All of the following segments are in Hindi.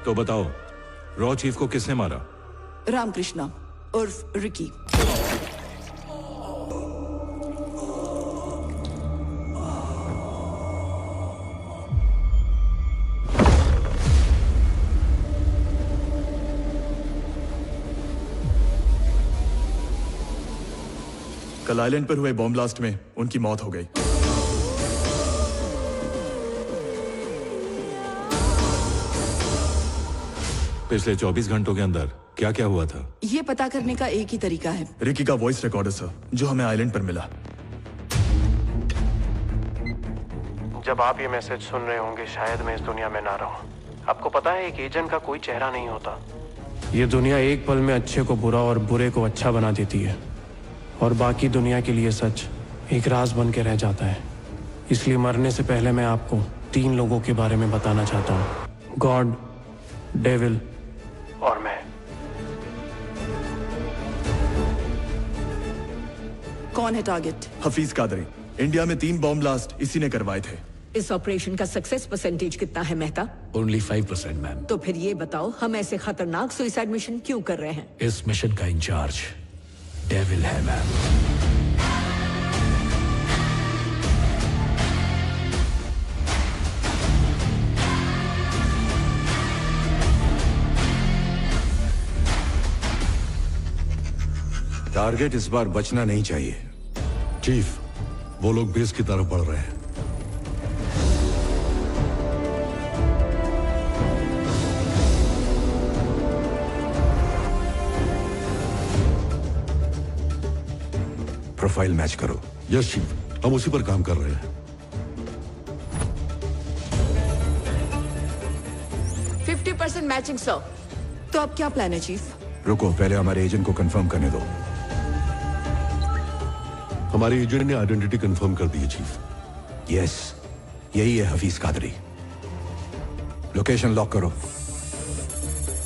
तो बताओ, रॉ चीफ को किसने मारा? रामकृष्णा उर्फ रिकी। कल आइलैंड पर हुए बॉम्ब ब्लास्ट में उनकी मौत हो गई। पिछले 24 घंटों के अंदर क्या क्या हुआ था? ये पता करने का एक ही तरीका है। रिकी का वॉइस रिकॉर्डर सर, जो हमें आइलैंड पर मिला। जब आप ये मैसेज सुन रहे होंगे शायद मैं इस दुनिया में ना रहूं। आपको पता है एक एजेंट का कोई चेहरा नहीं होता। ये दुनिया एक पल में अच्छे को बुरा और बुरे को अच्छा बना देती है, और बाकी दुनिया के लिए सच एक राज बन के रह जाता है। इसलिए मरने से पहले मैं आपको 3 लोगों के बारे में बताना चाहता हूँ, गॉड, डेविल और मैं। कौन है टारगेट? हफीज कादरी। इंडिया में 3 बॉम्ब ब्लास्ट इसी ने करवाए थे। इस ऑपरेशन का सक्सेस परसेंटेज कितना है मेहता? Only 5% ma'am. तो फिर ये बताओ, हम ऐसे खतरनाक सुसाइड मिशन क्यों कर रहे हैं? इस मिशन का इंचार्ज डेविल है मैम। टारगेट इस बार बचना नहीं चाहिए। चीफ, वो लोग बेस की तरफ बढ़ रहे हैं। प्रोफाइल मैच करो। यस चीफ, हम उसी पर काम कर रहे हैं। 50% मैचिंग सर। तो अब क्या प्लान है चीफ? रुको, पहले हमारे एजेंट को कंफर्म करने दो। हमारे एजेंट ने आइडेंटिटी कंफर्म कर दी है चीफ। यस, यही है हफीज कादरी। लोकेशन लॉक करो।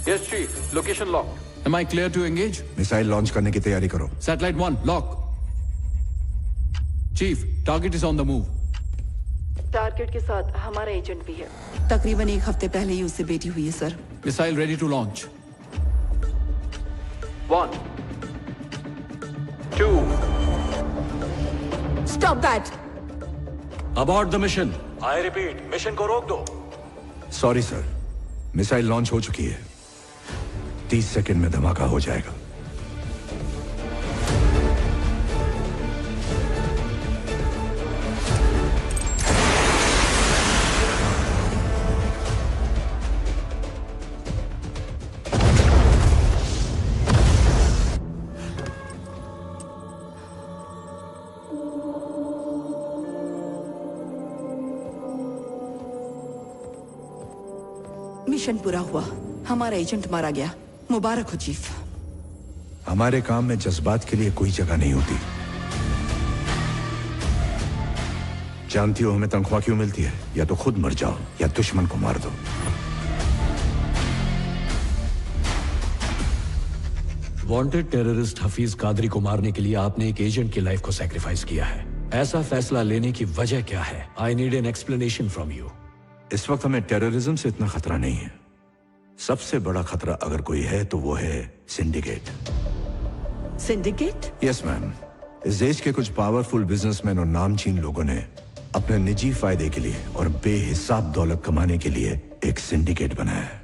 Yes chief, location lock. Am I clear to engage? Missile launch करने की तैयारी करो। Satellite 1 lock. Chief, target is on the move. Target के साथ हमारा एजेंट भी है। तकरीबन 1 हफ्ते पहले ही उससे बेटी हुई है sir. Missile ready to launch. 1 2 Stop that! Abort the mission. I repeat, mission को रोक दो। सॉरी सर, मिसाइल लॉन्च हो चुकी है। 30 सेकंड में धमाका हो जाएगा। मिशन पूरा हुआ, हमारा एजेंट मारा गया। मुबारक हो चीफ। हमारे काम में जज्बात के लिए कोई जगह नहीं होती। जानती हो हमें तनख्वाह क्यों मिलती है? या तो खुद मर जाओ या दुश्मन को मार दो। वांटेड टेररिस्ट हफीज कादरी को मारने के लिए आपने एक एजेंट की लाइफ को सैक्रिफाइस किया है। ऐसा फैसला लेने की वजह क्या है? I need an explanation from you. इस वक्त हमें टेररिज्म से इतना खतरा नहीं है। सबसे बड़ा खतरा अगर कोई है तो वो है सिंडिकेट। सिंडिकेट? Yes ma'am. इस देश के कुछ पावरफुल बिजनेसमैन और नामचीन लोगों ने अपने निजी फायदे के लिए और बेहिसाब दौलत कमाने के लिए एक सिंडिकेट बनाया है।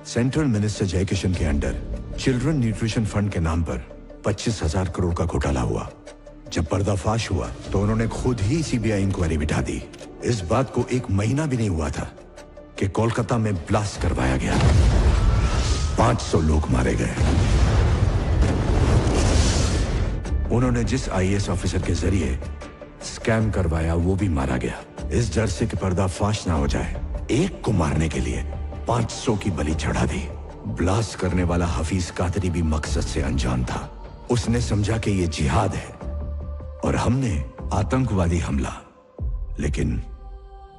सेंट्रल मिनिस्टर जयकिशन के अंडर चिल्ड्रन न्यूट्रिशन फंड के नाम पर 25,000 करोड़ का घोटाला हुआ। जब पर्दाफाश हुआ तो उन्होंने खुद ही सीबीआई इंक्वायरी बिठा दी। इस बात को 1 महीना भी नहीं हुआ था कि कोलकाता में ब्लास्ट करवाया गया। 500 लोग मारे गए। उन्होंने जिस आईएएस ऑफिसर के जरिए स्कैम करवाया वो भी मारा गया। इस डर से कि पर्दाफाश ना हो जाए, एक को मारने के लिए 500 की बलि चढ़ा दी। ब्लास्ट करने वाला हफीज कादरी भी मकसद से अनजान था। उसने समझा कि ये जिहाद है और हमने आतंकवादी हमला, लेकिन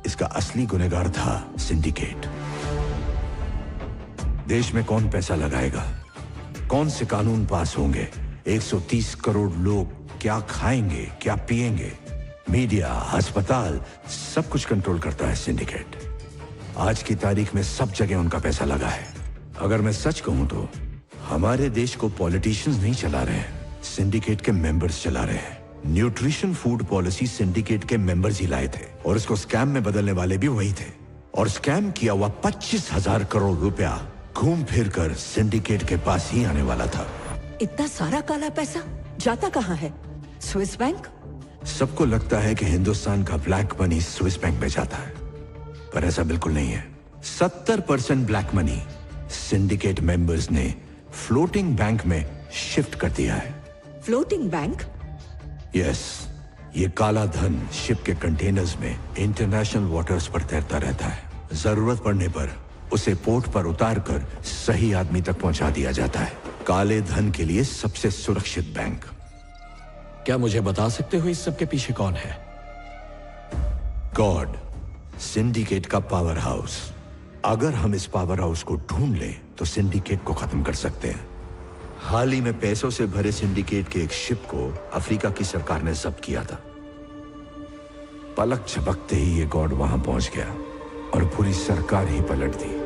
इसका असली गुनहगार था सिंडिकेट। देश में कौन पैसा लगाएगा? कौन से कानून पास होंगे? 130 करोड़ लोग क्या खाएंगे, क्या पिएंगे? मीडिया, अस्पताल, सब कुछ कंट्रोल करता है सिंडिकेट। आज की तारीख में सब जगह उनका पैसा लगा है। अगर मैं सच कहूं तो हमारे देश को पॉलिटिशियंस नहीं चला रहे हैं, सिंडिकेट के मेंबर्स चला रहे हैं। न्यूट्रिशन फूड पॉलिसी सिंडिकेट के मेंबर्स ही लाए थे और इसको स्कैम में बदलने वाले भी वही थे। और स्कैम किया हुआ 25,000 करोड़ रुपया घूम फिर कर सिंडिकेट के पास ही आने वाला था। इतना सारा काला पैसा जाता कहाँ है? Swiss bank? सबको लगता है कि हिंदुस्तान का ब्लैक मनी स्विस बैंक में जाता है, पर ऐसा बिल्कुल नहीं है। 70% ब्लैक मनी सिंडिकेट मेंबर्स ने फ्लोटिंग बैंक में शिफ्ट कर दिया है। Floating bank? यस, ये काला धन शिप के कंटेनर्स में इंटरनेशनल वाटर्स पर तैरता रहता है। जरूरत पड़ने पर उसे पोर्ट पर उतार कर सही आदमी तक पहुंचा दिया जाता है। काले धन के लिए सबसे सुरक्षित बैंक। क्या मुझे बता सकते हो इस सब के पीछे कौन है? गॉड, सिंडिकेट का पावर हाउस। अगर हम इस पावर हाउस को ढूंढ लें तो सिंडिकेट को खत्म कर सकते हैं। हाल ही में पैसों से भरे सिंडिकेट के एक शिप को अफ्रीका की सरकार ने जब्त किया था। पलक झपकते ही ये गॉड वहां पहुंच गया और पूरी सरकार ही पलट दी।